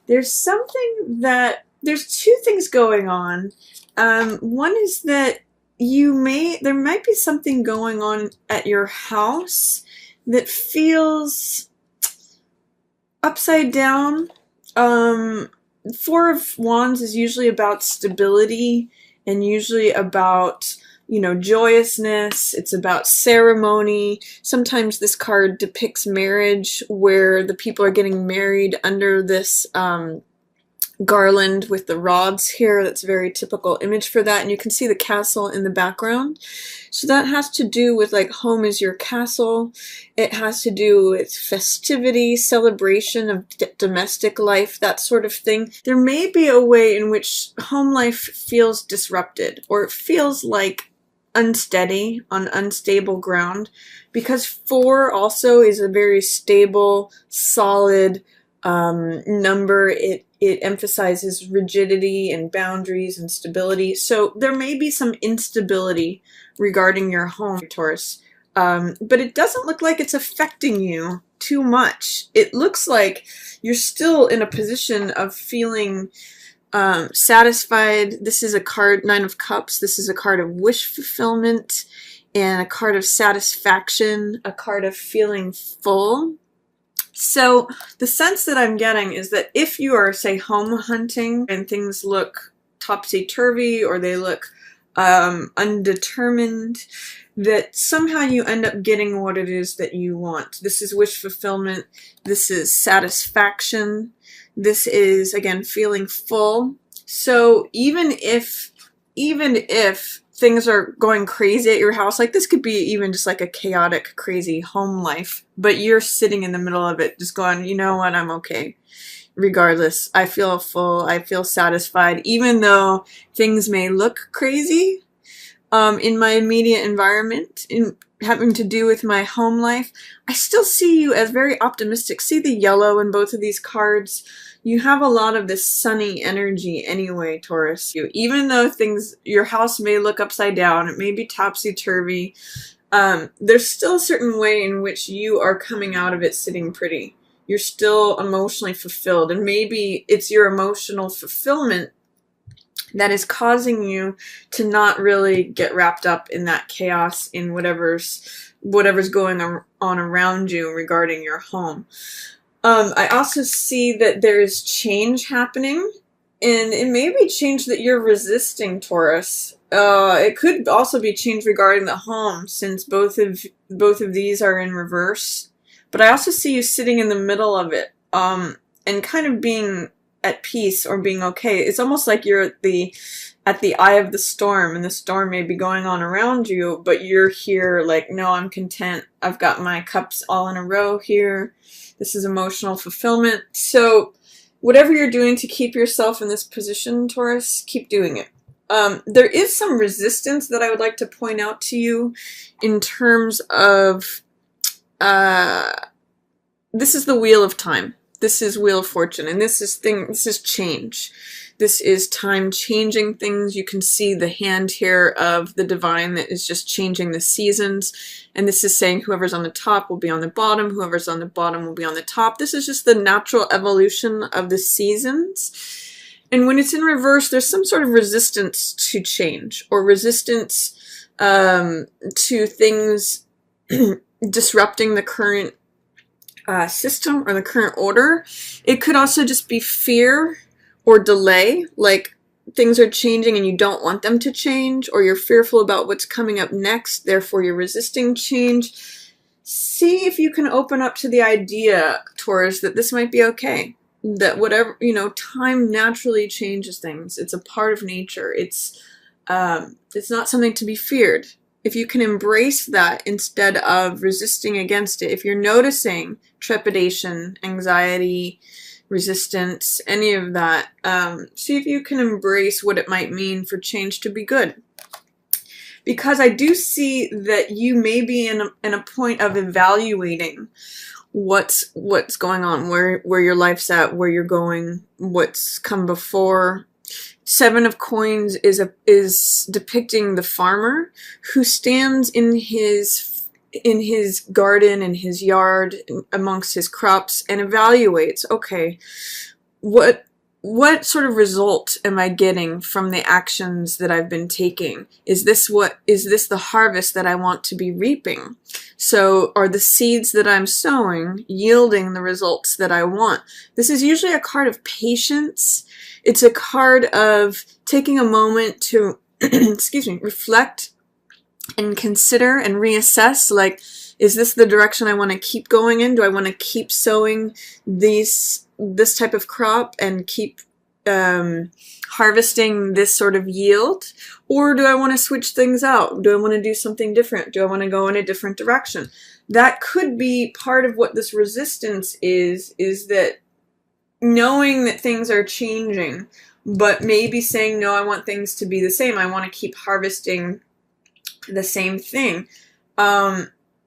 There's two things going on. One is that there might be something going on at your house that feels upside down. Four of Wands is usually about stability and usually about, joyousness. It's about ceremony. Sometimes this card depicts marriage where the people are getting married under this garland with the rods here. That's a very typical image for that. And you can see the castle in the background. So that has to do with like home is your castle. It has to do with festivity, celebration of domestic life, that sort of thing. There may be a way in which home life feels disrupted, or it feels like unsteady, on unstable ground, because 4 also is a very stable, solid number. It emphasizes rigidity and boundaries and stability. So there may be some instability regarding your home, Taurus. But it doesn't look like it's affecting you too much. It looks like you're still in a position of feeling satisfied. This is a card, 9 of Cups. This is a card of wish fulfillment and a card of satisfaction, a card of feeling full. So the sense that I'm getting is that if you are, say, home hunting and things look topsy-turvy or they look undetermined, that somehow you end up getting what it is that you want. This is wish fulfillment. This is satisfaction. This is, again, feeling full. So even if things are going crazy at your house, like this could be even just like a chaotic, crazy home life, but you're sitting in the middle of it just going, you know what, I'm okay. Regardless, I feel full, I feel satisfied, even though things may look crazy in my immediate environment, in having to do with my home life. I still see you as very optimistic. See the yellow in both of these cards? You have a lot of this sunny energy anyway, Taurus. Even though your house may look upside down, it may be topsy-turvy, there's still a certain way in which you are coming out of it sitting pretty. You're still emotionally fulfilled, and maybe it's your emotional fulfillment that is causing you to not really get wrapped up in that chaos, in whatever's going on around you regarding your home. I also see that there is change happening, and it may be change that you're resisting, Taurus. It could also be change regarding the home, since both of these are in reverse. But I also see you sitting in the middle of it, and kind of being at peace or being okay. It's almost like you're at the eye of the storm, and the storm may be going on around you, but you're here like, no, I'm content. I've got my cups all in a row here. This is emotional fulfillment. So whatever you're doing to keep yourself in this position, Taurus, keep doing it. There is some resistance that I would like to point out to you in terms of, this is the Wheel of Time. This is Wheel of Fortune, and this is change. This is time changing things. You can see the hand here of the divine that is just changing the seasons. And this is saying whoever's on the top will be on the bottom. Whoever's on the bottom will be on the top. This is just the natural evolution of the seasons. And when it's in reverse, there's some sort of resistance to change, or resistance to things disrupting the current system or the current order. It could also just be fear or delay, like things are changing and you don't want them to change, or you're fearful about what's coming up next, therefore you're resisting change. See if you can open up to the idea, Taurus, that this might be okay. That whatever, time naturally changes things. It's a part of nature. It's not something to be feared. If you can embrace that instead of resisting against it, if you're noticing trepidation, anxiety, resistance, any of that, see if you can embrace what it might mean for change to be good. Because I do see that you may be in a point of evaluating what's going on, where your life's at, where you're going, what's come before. 7 of Coins is depicting the farmer who stands in his garden, in his yard, amongst his crops, and evaluates, okay, what what sort of result am I getting from the actions that I've been taking? Is this the harvest that I want to be reaping? So are the seeds that I'm sowing yielding the results that I want? This is usually a card of patience. It's a card of taking a moment to excuse me, reflect and consider and reassess, like, is this the direction I want to keep going in? Do I want to keep sowing this type of crop and keep harvesting this sort of yield? Or do I want to switch things out? Do I want to do something different? Do I want to go in a different direction? That could be part of what this resistance is that knowing that things are changing, but maybe saying, no, I want things to be the same. I want to keep harvesting the same thing.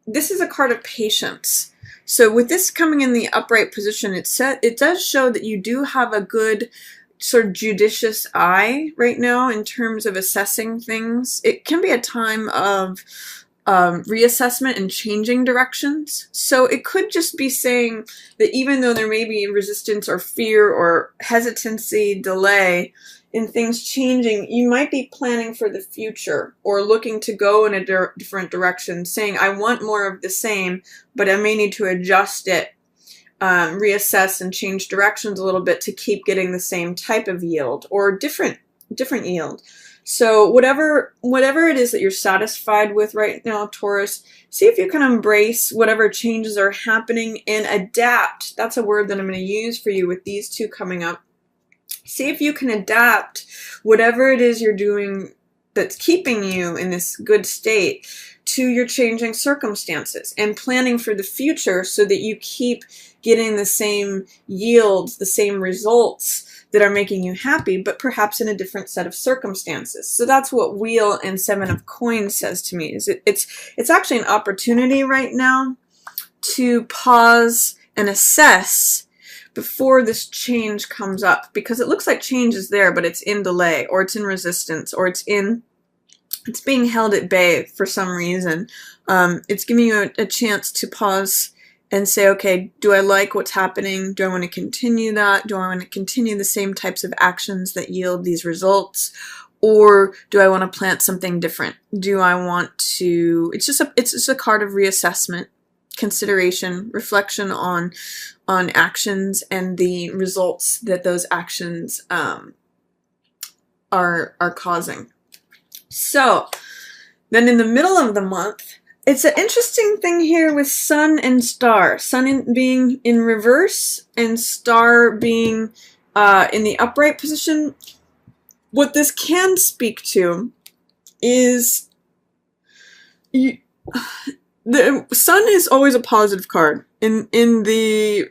This is a card of patience. So with this coming in the upright position, it does show that you do have a good sort of judicious eye right now in terms of assessing things. It can be a time of reassessment and changing directions. So it could just be saying that even though there may be resistance or fear or hesitancy, delay in things changing, you might be planning for the future or looking to go in a different direction, saying, I want more of the same, but I may need to adjust it, reassess and change directions a little bit to keep getting the same type of yield or different yield. So whatever it is that you're satisfied with right now, Taurus, see if you can embrace whatever changes are happening and adapt. That's a word that I'm going to use for you with these two coming up. See if you can adapt whatever it is you're doing that's keeping you in this good state to your changing circumstances and planning for the future so that you keep getting the same yields, the same results that are making you happy, but perhaps in a different set of circumstances. So that's what Wheel and Seven of Coins says to me. It's actually an opportunity right now to pause and assess before this change comes up, because it looks like change is there, but it's in delay, or it's in resistance, or it's being held at bay for some reason. It's giving you a chance to pause and say, okay, do I like what's happening? Do I want to continue that? Do I want to continue the same types of actions that yield these results? Or do I want to plant something different? Do I want to, it's just a card of reassessment, consideration, reflection on actions and the results that those actions are causing. So then in the middle of the month, it's an interesting thing here with Sun and Star. Sun being in reverse and Star being in the upright position. What this can speak to is the Sun is always a positive card in the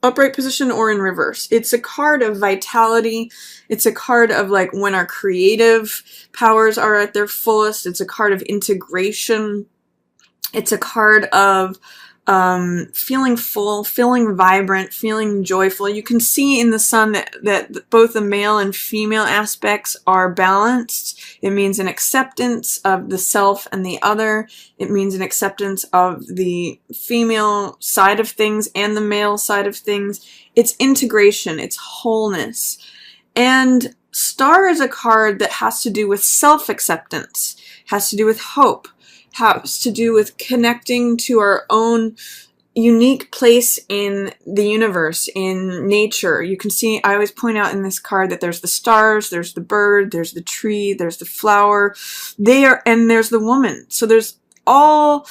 upright position or in reverse. It's a card of vitality. It's a card of like when our creative powers are at their fullest. It's a card of integration. It's a card of feeling full, feeling vibrant, feeling joyful. You can see in the Sun that both the male and female aspects are balanced. It means an acceptance of the self and the other. It means an acceptance of the female side of things and the male side of things. It's integration. It's wholeness. And Star is a card that has to do with self-acceptance, has to do with hope, has to do with connecting to our own unique place in the universe, in nature. You can see, I always point out in this card that there's the stars, there's the bird, there's the tree, there's the flower, and there's the woman. So they all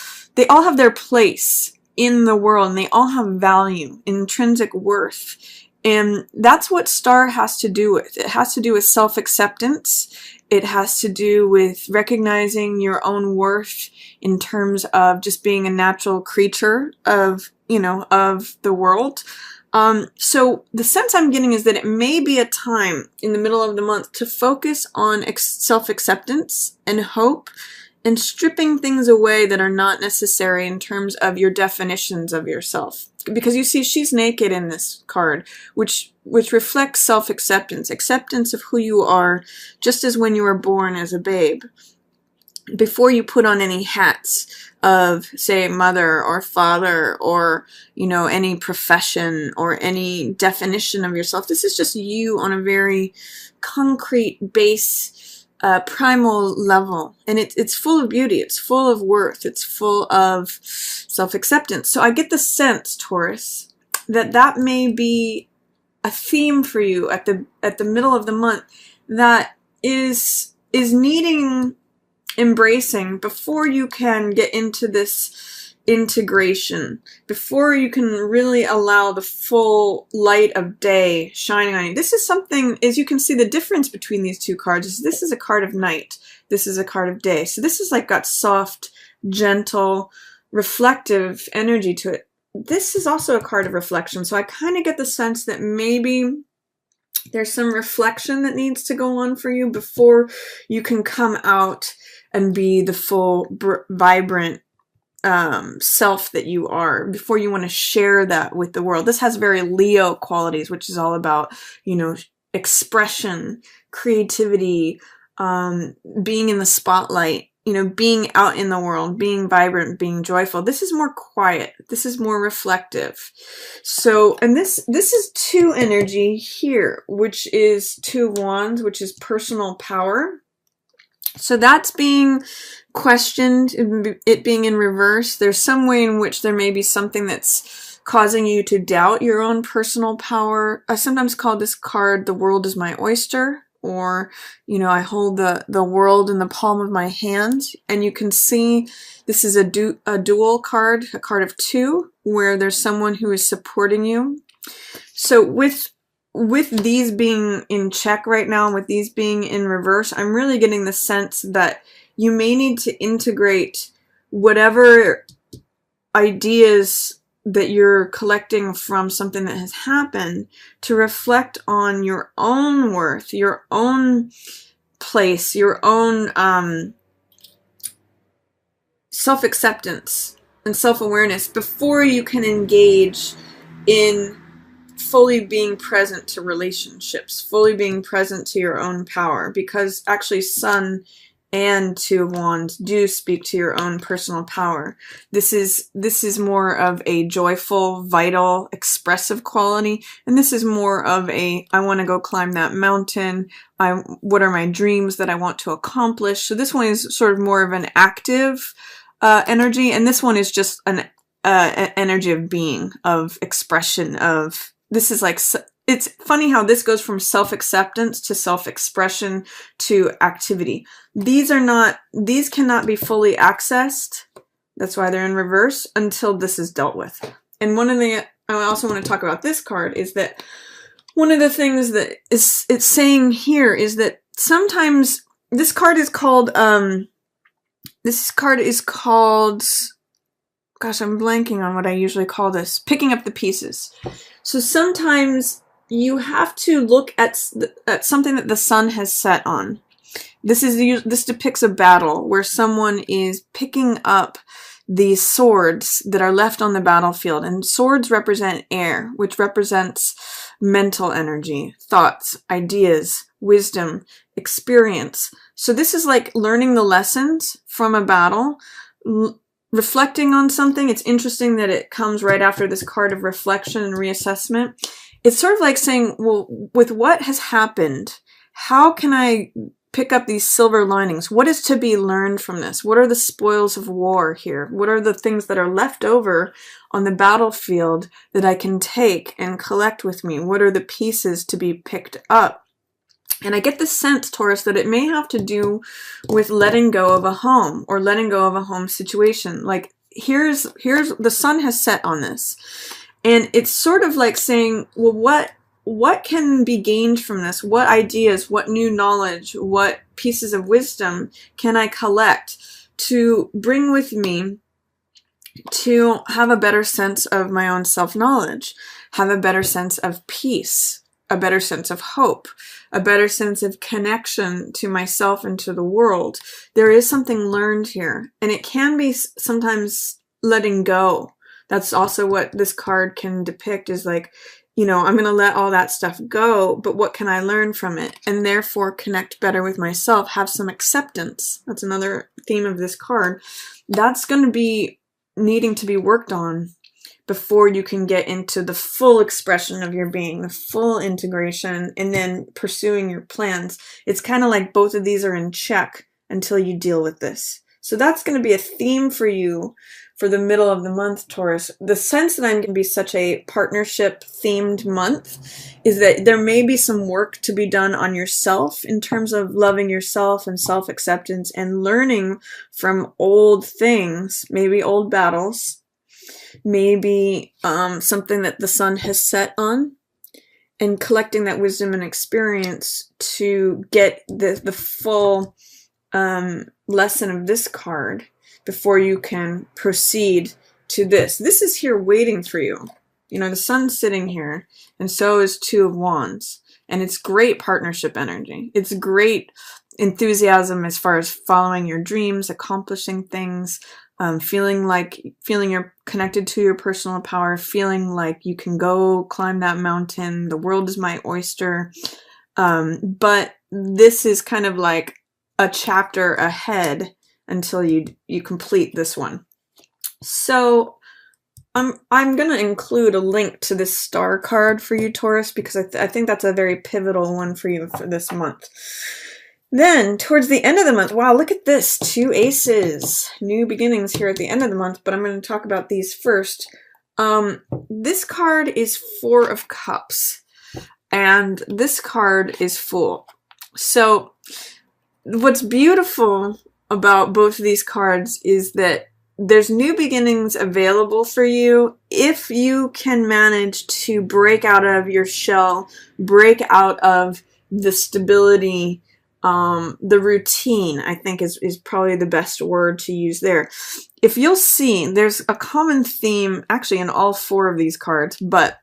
have their place in the world, and they all have value, intrinsic worth. And that's what Star has to do with. It has to do with self-acceptance. It has to do with recognizing your own worth in terms of just being a natural creature of the world. So the sense I'm getting is that it may be a time in the middle of the month to focus on self-acceptance and hope and stripping things away that are not necessary in terms of your definitions of yourself. Because you see, she's naked in this card, which reflects self-acceptance, acceptance of who you are, just as when you were born as a babe. before you put on any hats of, say, mother or father or, you know, any profession or any definition of yourself. This is just you on a very concrete base, primal level. And it's full of beauty. It's full of worth. It's full of self-acceptance. So I get the sense, Taurus, that that may be a theme for you at the middle of the month that is needing embracing before you can get into this integration, before you can really allow the full light of day shining on you. This is something, as you can see, the difference between these two cards is this is a card of night, this is a card of day. So this is like got soft, gentle, reflective energy to it. This is also a card of reflection. So I kind of get the sense that maybe there's some reflection that needs to go on for you before you can come out and be the full, vibrant self that you are, before you want to share that with the world. This has very Leo qualities, which is all about, you know, expression, creativity, being in the spotlight, you know, being out in the world, being vibrant, being joyful. This is more quiet. This is more reflective. So, and this is 2 energy here, which is 2 of Wands, which is personal power. So that's being questioned, it being in reverse. There's some way in which there may be something that's causing you to doubt your own personal power. I sometimes call this card, the world is my oyster, or, you know, I hold the world in the palm of my hand. And you can see this is a dual card, a card of 2, where there's someone who is supporting you. So with these being in check right now, with these being in reverse, I'm really getting the sense that you may need to integrate whatever ideas that you're collecting from something that has happened to reflect on your own worth, your own place, your own self-acceptance and self-awareness before you can engage in fully being present to relationships, fully being present to your own power, because actually Sun and 2 of Wands do speak to your own personal power. This is more of a joyful, vital, expressive quality, and this is more of a, I want to go climb that mountain, what are my dreams that I want to accomplish. So this one is sort of more of an active energy, and this one is just an energy of being, of expression, of, this is like, it's funny how this goes from self-acceptance to self-expression to activity. These cannot be fully accessed. That's why they're in reverse until this is dealt with. And one of the, I also want to talk about this card is that one of the things that it's saying here is that sometimes this card is called, gosh, I'm blanking on what I usually call this, picking up the pieces. So sometimes you have to look at something that the sun has set on. This depicts a battle where someone is picking up these swords that are left on the battlefield, and swords represent air, which represents mental energy, thoughts, ideas, wisdom, experience. So this is like learning the lessons from a battle, reflecting on something. It's interesting that it comes right after this card of reflection and reassessment. It's sort of like saying, well, with what has happened, how can I pick up these silver linings? What is to be learned from this? What are the spoils of war here? What are the things that are left over on the battlefield that I can take and collect with me? What are the pieces to be picked up? And I get the sense, Taurus, that it may have to do with letting go of a home or letting go of a home situation. Like here's the sun has set on this. And it's sort of like saying, well, what can be gained from this? What ideas, what new knowledge, what pieces of wisdom can I collect to bring with me to have a better sense of my own self-knowledge, have a better sense of peace, a better sense of hope, a better sense of connection to myself and to the world. There is something learned here, and it can be sometimes letting go. That's also what this card can depict, is like you know, I'm going to let all that stuff go, but what can I learn from it? And therefore connect better with myself, have some acceptance. That's another theme of this card. That's going to be needing to be worked on before you can get into the full expression of your being, the full integration, and then pursuing your plans. It's kind of like both of these are in check until you deal with this. So that's going to be a theme for you for the middle of the month, Taurus. The sense that I'm going to be such a partnership themed month is that there may be some work to be done on yourself in terms of loving yourself and self-acceptance and learning from old things, maybe old battles, maybe something that the sun has set on, and collecting that wisdom and experience to get the full lesson of this card before you can proceed to this. This is here waiting for you. You know, the sun's sitting here, and so is Two of Wands. And it's great partnership energy. It's great enthusiasm as far as following your dreams, accomplishing things, feeling you're connected to your personal power, feeling like you can go climb that mountain. The world is my oyster. But this is kind of like a chapter ahead until you complete this one. So I'm going to include a link to this star card for you, Taurus, because I think that's a very pivotal one for you for this month. Then, towards the end of the month, wow, look at this, 2 aces. New beginnings here at the end of the month, but I'm going to talk about these first. This card is 4 of Cups, and this card is Fool. So, what's beautiful about both of these cards is that there's new beginnings available for you if you can manage to break out of your shell, break out of the stability, the routine, I think is probably the best word to use there. If you'll see, there's a common theme actually in all 4 of these cards, but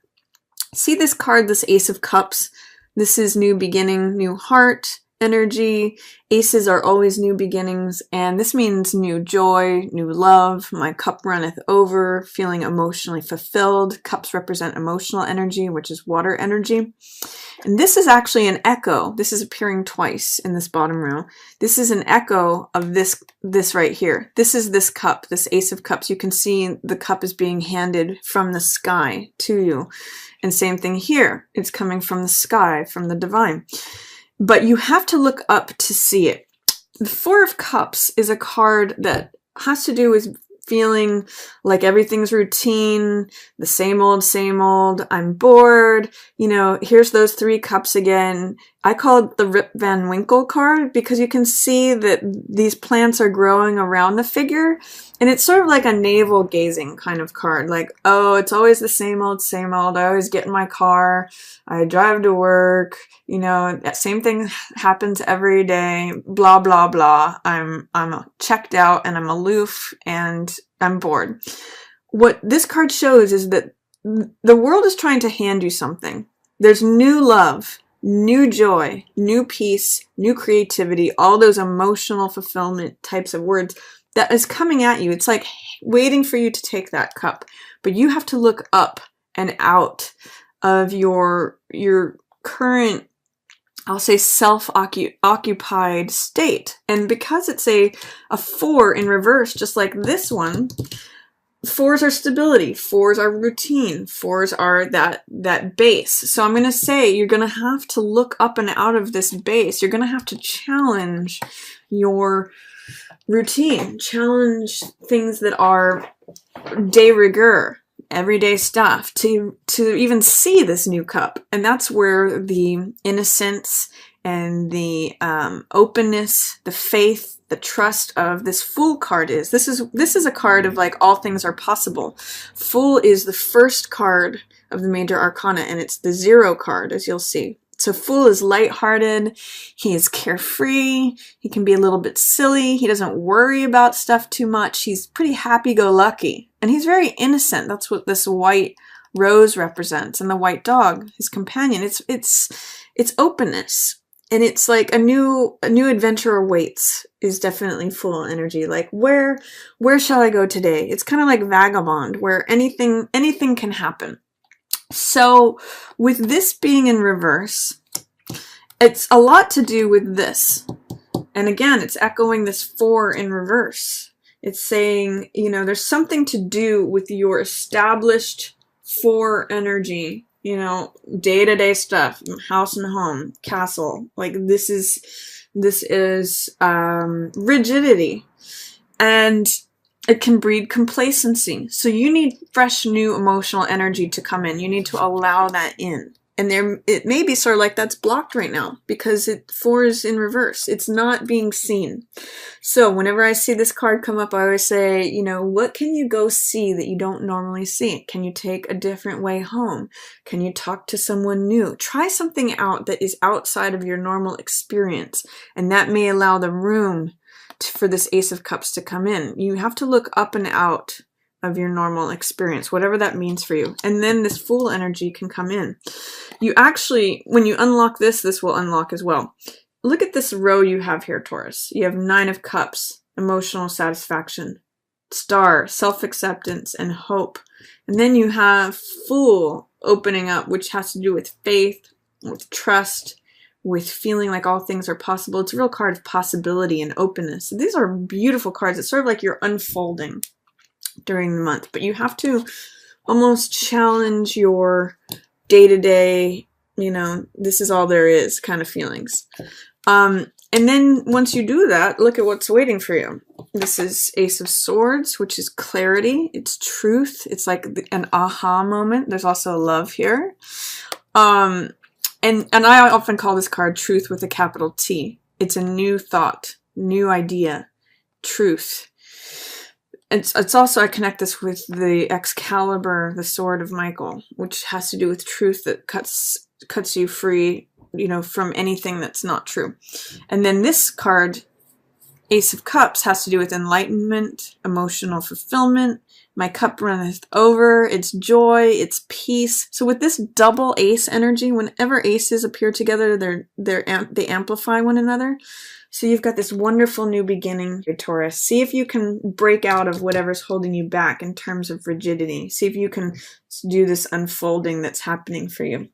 see this card, this Ace of Cups? This is new beginning, new heart energy. Aces are always new beginnings, and this means new joy, new love. My cup runneth over, feeling emotionally fulfilled. Cups represent emotional energy, which is water energy. And this is actually an echo. This is appearing twice in this bottom row. This is an echo of this right here. This is this cup, this Ace of Cups. You can see the cup is being handed from the sky to you. And same thing here. It's coming from the sky, from the divine. But you have to look up to see it. The 4 of Cups is a card that has to do with feeling like everything's routine, the same old, I'm bored, you know, here's those 3 cups again. I call it the Rip Van Winkle card because you can see that these plants are growing around the figure, and it's sort of like a navel gazing kind of card, like, oh, it's always the same old, I always get in my car, I drive to work, you know, that same thing happens every day, blah, blah, blah. I'm checked out and I'm aloof and I'm bored. What this card shows is that the world is trying to hand you something. There's new love, new joy, new peace, new creativity, all those emotional fulfillment types of words that is coming at you. It's like waiting for you to take that cup, but you have to look up and out of your current, I'll say, self-occupied state. And because it's a 4 in reverse, just like this one, 4s are stability, 4s are routine, 4s are that base. So I'm going to say you're going to have to look up and out of this base. You're going to have to challenge your routine, challenge things that are de rigueur, everyday stuff, to even see this new cup. And that's where the innocence and the openness, the faith, the trust of this Fool card is. This is a card of like all things are possible. Fool is the first card of the major arcana, and it's the 0 card, as you'll see. So Fool is lighthearted, he is carefree, he can be a little bit silly, he doesn't worry about stuff too much, he's pretty happy-go-lucky, and he's very innocent. That's what this white rose represents, and the white dog, his companion. It's openness, and it's like a new adventure awaits is definitely Fool energy. Like where shall I go today? It's kind of like Vagabond, where anything can happen. So with this being in reverse, it's a lot to do with this. And again, it's echoing this 4 in reverse. It's saying, you know, there's something to do with your established 4 energy, you know, day-to-day stuff, house and home, castle. Like this is rigidity. And it can breed complacency. So you need fresh, new emotional energy to come in. You need to allow that in. And there, it may be sort of like that's blocked right now because 4 is in reverse. It's not being seen. So whenever I see this card come up, I always say, you know, what can you go see that you don't normally see? Can you take a different way home? Can you talk to someone new? Try something out that is outside of your normal experience. And that may allow the room for this Ace of Cups to come in. You have to look up and out of your normal experience, whatever that means for you. And then this Fool energy can come in. You actually, when you unlock this, this will unlock as well. Look at this row you have here, Taurus. You have 9 of Cups, emotional satisfaction, Star, self-acceptance, and hope. And then you have Fool opening up, which has to do with faith, with trust, with feeling like all things are possible. It's a real card of possibility and openness. These are beautiful cards. It's sort of like you're unfolding during the month, but you have to almost challenge your day-to-day, you know, this is all there is kind of feelings. And then once you do that, look at what's waiting for you. This is Ace of Swords, which is clarity. It's truth. It's like an aha moment. There's also love here. And I often call this card Truth with a capital T. It's a new thought, new idea, truth. It's also, I connect this with the Excalibur, the sword of Michael, which has to do with truth that cuts you free, you know, from anything that's not true. And then this card, Ace of Cups, has to do with enlightenment, emotional fulfillment. My cup runneth over. It's joy. It's peace. So with this double ace energy, whenever aces appear together, they amplify one another. So you've got this wonderful new beginning, your Taurus. See if you can break out of whatever's holding you back in terms of rigidity. See if you can do this unfolding that's happening for you.